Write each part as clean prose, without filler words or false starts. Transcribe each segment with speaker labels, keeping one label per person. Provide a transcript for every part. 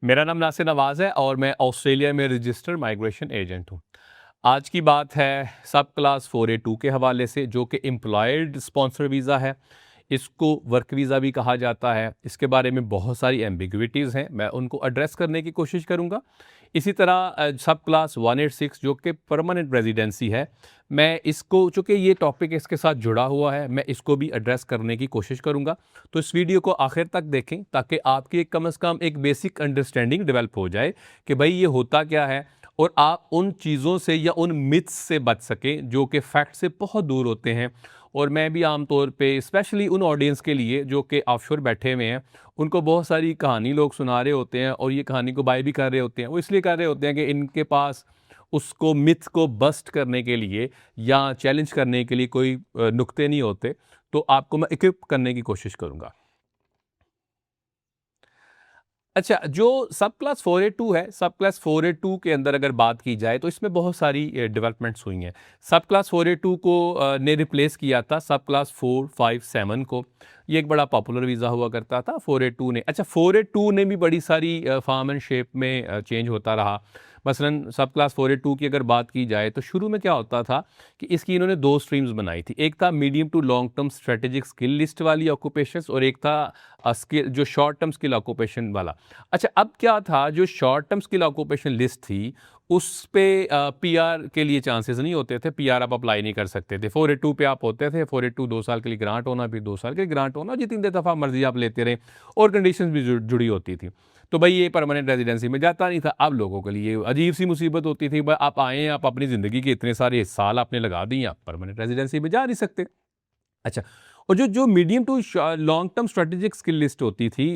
Speaker 1: मेरा नाम नासिर नवाज़ है और मैं ऑस्ट्रेलिया में रजिस्टर्ड माइग्रेशन एजेंट हूँ। आज की बात है सब क्लास 4A2 के हवाले से, जो कि एम्प्लॉयड स्पॉन्सर वीज़ा है। इसको वर्क वीज़ा भी कहा जाता है। इसके बारे में बहुत सारी एम्बिग्विटीज़ हैं, मैं उनको एड्रेस करने की कोशिश करूँगा। इसी तरह सब क्लास 186 जो कि परमानेंट रेजिडेंसी है, मैं इसको, चूँकि ये टॉपिक इसके साथ जुड़ा हुआ है, मैं इसको भी एड्रेस करने की कोशिश करूँगा। तो इस वीडियो को आखिर तक देखें ताकि आपकी कम से कम एक बेसिक अंडरस्टैंडिंग डेवलप हो जाए कि भाई ये होता क्या है, और आप उन चीज़ों से या उन मिथ्स से बच सकें जो कि फैक्ट से बहुत दूर होते हैं। और मैं भी आम तौर पे स्पेशली उन ऑडियंस के लिए जो कि ऑफशोर बैठे हुए हैं, उनको बहुत सारी कहानी लोग सुना रहे होते हैं और ये कहानी को बाय भी कर रहे होते हैं। वो इसलिए कर रहे होते हैं कि इनके पास उसको मिथ को बस्ट करने के लिए या चैलेंज करने के लिए कोई नुक्ते नहीं होते। तो आपको मैं इक्विप करने की कोशिश करूँगा। अच्छा, जो सब क्लास 4A2 है, सब क्लास 4A2 के अंदर अगर बात की जाए तो इसमें बहुत सारी डेवलपमेंट्स हुई हैं। सब क्लास 4A2 को ने रिप्लेस किया था सब क्लास 4, 5, 7 को। ये एक बड़ा पॉपुलर वीज़ा हुआ करता था 4A2 ने। अच्छा, 4A2 ने भी बड़ी सारी फॉर्म एंड शेप में चेंज होता रहा। मसलन सब क्लास 4A2 की अगर बात की जाए तो शुरू में क्या होता था कि इसकी इन्होंने दो स्ट्रीम्स बनाई थी। एक था medium to long term strategic skill list वाली ऑक्यूपेशंस, और एक था स्किल जो शॉर्ट टर्म स्किल ऑक्यूपेशन वाला। अच्छा, अब क्या था, जो short term skill occupation list थी उस पे पीआर के लिए चांसेस नहीं होते थे। पीआर आप अप्लाई नहीं कर सकते थे। 4A2 पे आप होते थे। 4A2 2 साल के लिए ग्रांट होना, फिर 2 साल के लिए ग्रांट होना, जितनी दफ़ा मर्जी आप लेते रहे, और कंडीशंस भी जुड़ी होती थी। तो भाई ये परमानेंट रेजिडेंसी में जाता नहीं था। अब लोगों के लिए अजीब सी मुसीबत होती थी, भाई आप आए हैं, आप अपनी ज़िंदगी के इतने सारे साल आपने लगा दिए, आप परमानेंट रेजिडेंसी में जा नहीं सकते। अच्छा, और जो जो medium to long term strategic skill list होती थी,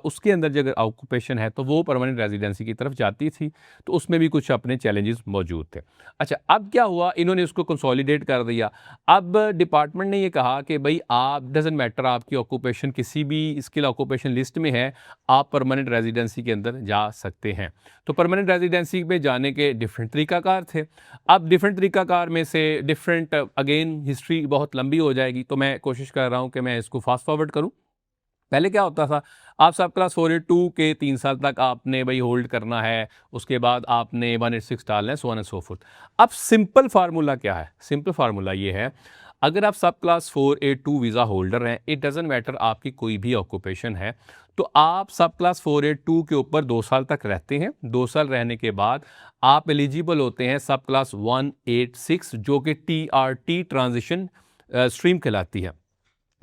Speaker 1: उसके अंदर जो अगर ऑक्यूपेशन है तो वो परमानेंट रेजिडेंसी की तरफ जाती थी। तो उसमें भी कुछ अपने चैलेंजेस मौजूद थे। अच्छा, अब क्या हुआ, इन्होंने उसको कंसोलिडेट कर दिया। अब डिपार्टमेंट ने ये कहा कि भाई आप, डजेंट मैटर आपकी ऑक्यूपेशन किसी भी स्किल ऑक्यूपेशन लिस्ट में है, आप परमानेंट रेजिडेंसी के अंदर जा सकते हैं। तो परमानेंट रेजिडेंसी में जाने के डिफरेंट तरीकाकार थे। अब डिफरेंट तरीकाकार में से डिफरेंट, अगेन हिस्ट्री बहुत लंबी हो जाएगी, तो मैं कोशिश कर रहा हूँ कि मैं इसको फास्ट फॉरवर्ड करूँ। पहले क्या होता था, आप सब क्लास 4A2 के 3 साल तक आपने भाई होल्ड करना है, उसके बाद आपने 186 डालना है, so on and so fourth. अब सिंपल फार्मूला क्या है? सिंपल फार्मूला ये है, अगर आप सब क्लास 4A2 वीज़ा होल्डर हैं, इट डजेंट मैटर आपकी कोई भी ऑक्यूपेशन है, तो आप सब क्लास 4A2 के ऊपर 2 साल तक रहते हैं। 2 साल रहने के बाद आप एलिजिबल होते हैं सब क्लास 186, जो कि TRT ट्रांजिशन स्ट्रीम कहलाती है।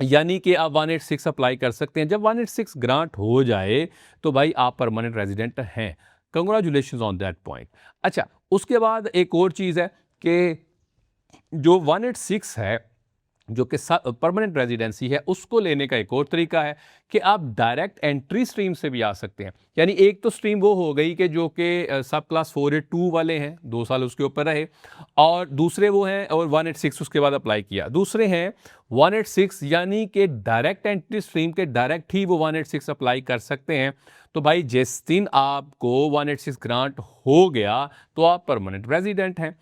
Speaker 1: यानी कि आप 186 अप्लाई कर सकते हैं। जब 186 ग्रांट हो जाए तो भाई आप परमानेंट रेजिडेंट हैं। Congratulation on that point. अच्छा, उसके बाद एक और चीज़ है कि जो 186 है, जो कि परमानेंट रेजिडेंसी है, उसको लेने का एक और तरीका है कि आप डायरेक्ट एंट्री स्ट्रीम से भी आ सकते हैं। यानी एक तो स्ट्रीम वो हो गई कि जो कि सब क्लास 4A2 वाले हैं, 2 साल उसके ऊपर रहे, और दूसरे वो हैं, और 186 उसके बाद अप्लाई किया। दूसरे हैं 186, यानी कि डायरेक्ट एंट्री स्ट्रीम के डायरेक्ट ही वो 186 अप्लाई कर सकते हैं। तो भाई जिस दिन आपको 186 ग्रांट हो गया तो आप परमानेंट रेजिडेंट हैं।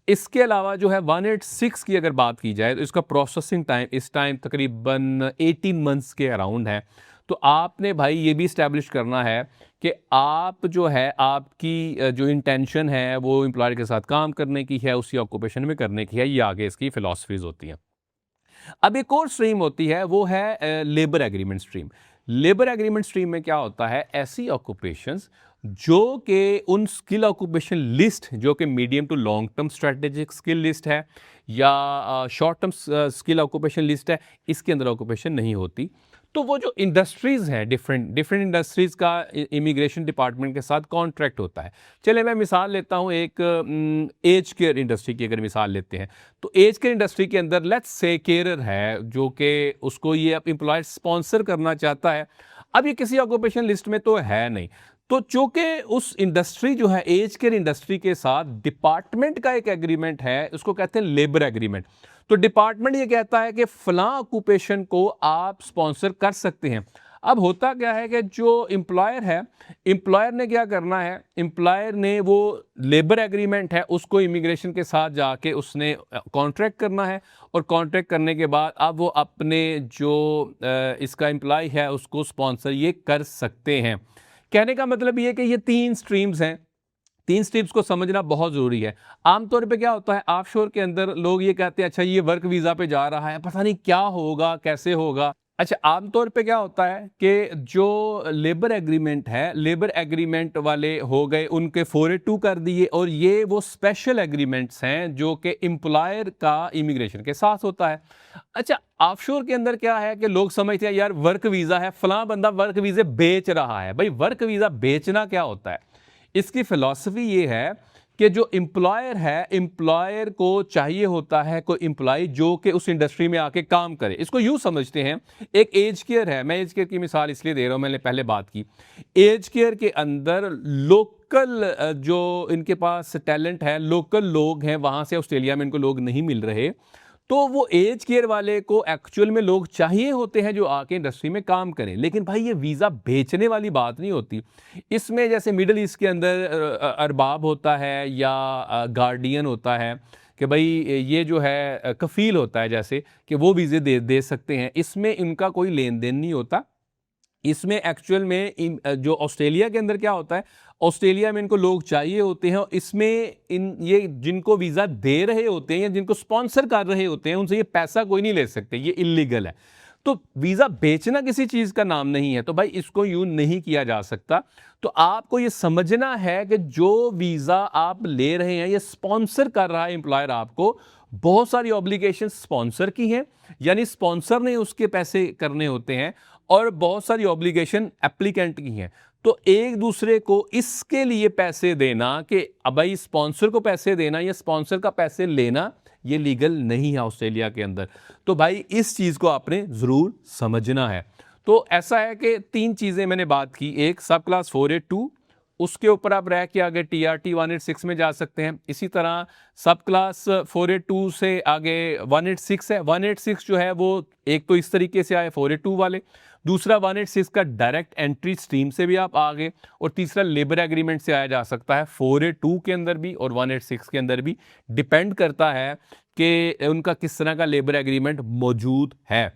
Speaker 1: इसके अलावा जो है 186 की अगर बात की जाए तो इसका प्रोसेसिंग टाइम इस टाइम तकरीबन 18 मंथ्स के अराउंड है। तो आपने भाई ये भी इस्टेब्लिश करना है कि आप जो है, आपकी जो इंटेंशन है वो एम्प्लॉयर के साथ काम करने की है, उसी ऑक्यूपेशन में करने की है। ये आगे इसकी फिलॉसफीज होती हैं। अब एक और स्ट्रीम होती है, वो है labour agreement stream. Labour agreement stream में क्या होता है, ऐसी ऑक्यूपेशंस जो कि उन स्किल ऑक्यूपेशन लिस्ट, जो कि medium to long term strategic skill list है या short term skill occupation list है, इसके अंदर ऑक्यूपेशन नहीं होती। तो वो जो इंडस्ट्रीज़ हैं, डिफरेंट डिफरेंट इंडस्ट्रीज़ का इमिग्रेशन डिपार्टमेंट के साथ कॉन्ट्रैक्ट होता है। चलिए मैं मिसाल लेता हूँ, एक एज केयर इंडस्ट्री की अगर मिसाल लेते हैं, तो एज केयर इंडस्ट्री के अंदर लेट्स से केयरर है, जो कि उसको ये अब एम्प्लॉयर स्पॉन्सर करना चाहता है। अब ये किसी ऑक्यूपेशन लिस्ट में तो है नहीं, तो चूंकि उस इंडस्ट्री जो है, एज केयर इंडस्ट्री के साथ डिपार्टमेंट का एक एग्रीमेंट है, उसको कहते हैं लेबर एग्रीमेंट। तो डिपार्टमेंट ये कहता है कि फलां ऑक्यूपेशन को आप स्पॉन्सर कर सकते हैं। अब होता क्या है कि जो एम्प्लॉयर है, एम्प्लॉयर ने क्या करना है, एम्प्लॉयर ने वो लेबर एग्रीमेंट है उसको इमिग्रेशन के साथ जाके उसने कॉन्ट्रैक्ट करना है, और कॉन्ट्रैक्ट करने के बाद अब वो अपने जो इसका एम्प्लॉय है उसको स्पॉन्सर ये कर सकते हैं। कहने का मतलब ये कि ये 3 स्ट्रीम्स हैं, 3 स्ट्रीम्स को समझना बहुत ज़रूरी है। आमतौर पे क्या होता है, ऑफशोर के अंदर लोग ये कहते हैं अच्छा ये वर्क वीज़ा पे जा रहा है, पता नहीं क्या होगा, कैसे होगा। अच्छा, आमतौर पे क्या होता है कि जो लेबर एग्रीमेंट है, लेबर एग्रीमेंट वाले हो गए, उनके 482 कर दिए, और ये वो स्पेशल एग्रीमेंट्स हैं जो कि एम्प्लॉयर का इमिग्रेशन के साथ होता है। अच्छा, ऑफशोर के अंदर क्या है कि लोग समझते हैं यार वर्क वीज़ा है, फलां बंदा वर्क वीज़े बेच रहा है। भाई वर्क वीज़ा बेचना क्या होता है? इसकी फिलॉसफी ये है कि जो एम्प्लॉयर है, एम्प्लॉयर को चाहिए होता है कोई एम्प्लॉय जो कि उस इंडस्ट्री में आके काम करे। इसको यूं समझते हैं, एक एज केयर है, मैं एज केयर की मिसाल इसलिए दे रहा हूं, मैंने पहले बात की। एज केयर के अंदर लोकल जो इनके पास टैलेंट है, लोकल लोग हैं, वहां से ऑस्ट्रेलिया में इनको लोग नहीं मिल रहे, तो वो एज केयर वाले को एक्चुअल में लोग चाहिए होते हैं जो आके इंडस्ट्री में काम करें। लेकिन भाई ये वीज़ा बेचने वाली बात नहीं होती। इसमें जैसे मिडल ईस्ट के अंदर अरबाब होता है या गार्डियन होता है कि भाई ये जो है कफ़ील होता है, जैसे कि वो वीज़े दे सकते हैं। इसमें इनका कोई लेन देन नहीं होता। इसमें एक्चुअल में जो ऑस्ट्रेलिया के अंदर क्या होता है, ऑस्ट्रेलिया में इनको लोग चाहिए होते हैं, और इसमें इन ये जिनको वीज़ा दे रहे होते हैं या जिनको स्पॉन्सर कर रहे होते हैं, उनसे ये पैसा कोई नहीं ले सकते, ये इलीगल है। तो वीज़ा बेचना किसी चीज़ का नाम नहीं है, तो भाई इसको यूं नहीं किया जा सकता। तो आपको ये समझना है कि जो वीज़ा आप ले रहे हैं, ये स्पॉन्सर कर रहा है एम्प्लॉयर आपको, बहुत सारी ऑब्लिगेशन स्पॉन्सर की हैं, यानी स्पॉन्सर ने उसके पैसे करने होते हैं, और बहुत सारी ऑब्लिगेशन एप्लीकेंट की हैं। तो एक दूसरे को इसके लिए पैसे देना कि अब भाई स्पॉन्सर को पैसे देना या स्पॉन्सर का पैसे लेना, ये लीगल नहीं है ऑस्ट्रेलिया के अंदर। तो भाई इस चीज़ को आपने ज़रूर समझना है। तो ऐसा है कि 3 चीज़ें मैंने बात की, एक सब क्लास 482, उसके ऊपर आप रह के आगे TRT 186 में जा सकते हैं। इसी तरह सब क्लास 482 से आगे 186 है। 186 जो है वो एक तो इस तरीके से आए 482 वाले, दूसरा 186 का डायरेक्ट एंट्री स्ट्रीम से भी आप आ गए, और तीसरा लेबर एग्रीमेंट से आया जा सकता है 482 के अंदर भी और 186 के अंदर भी। डिपेंड करता है कि उनका किस तरह का लेबर एग्रीमेंट मौजूद है।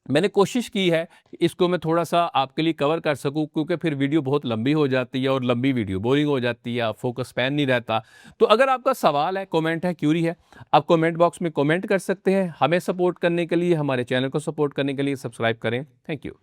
Speaker 1: मैंने कोशिश की है कि इसको मैं थोड़ा सा आपके लिए कवर कर सकूं, क्योंकि फिर वीडियो बहुत लंबी हो जाती है, और लंबी वीडियो बोरिंग हो जाती है, फोकस पैन नहीं रहता। तो अगर आपका सवाल है, कमेंट है, क्यूरी है, आप कमेंट बॉक्स में कमेंट कर सकते हैं। हमें सपोर्ट करने के लिए, हमारे चैनल को सपोर्ट करने के लिए सब्सक्राइब करें। Thank you.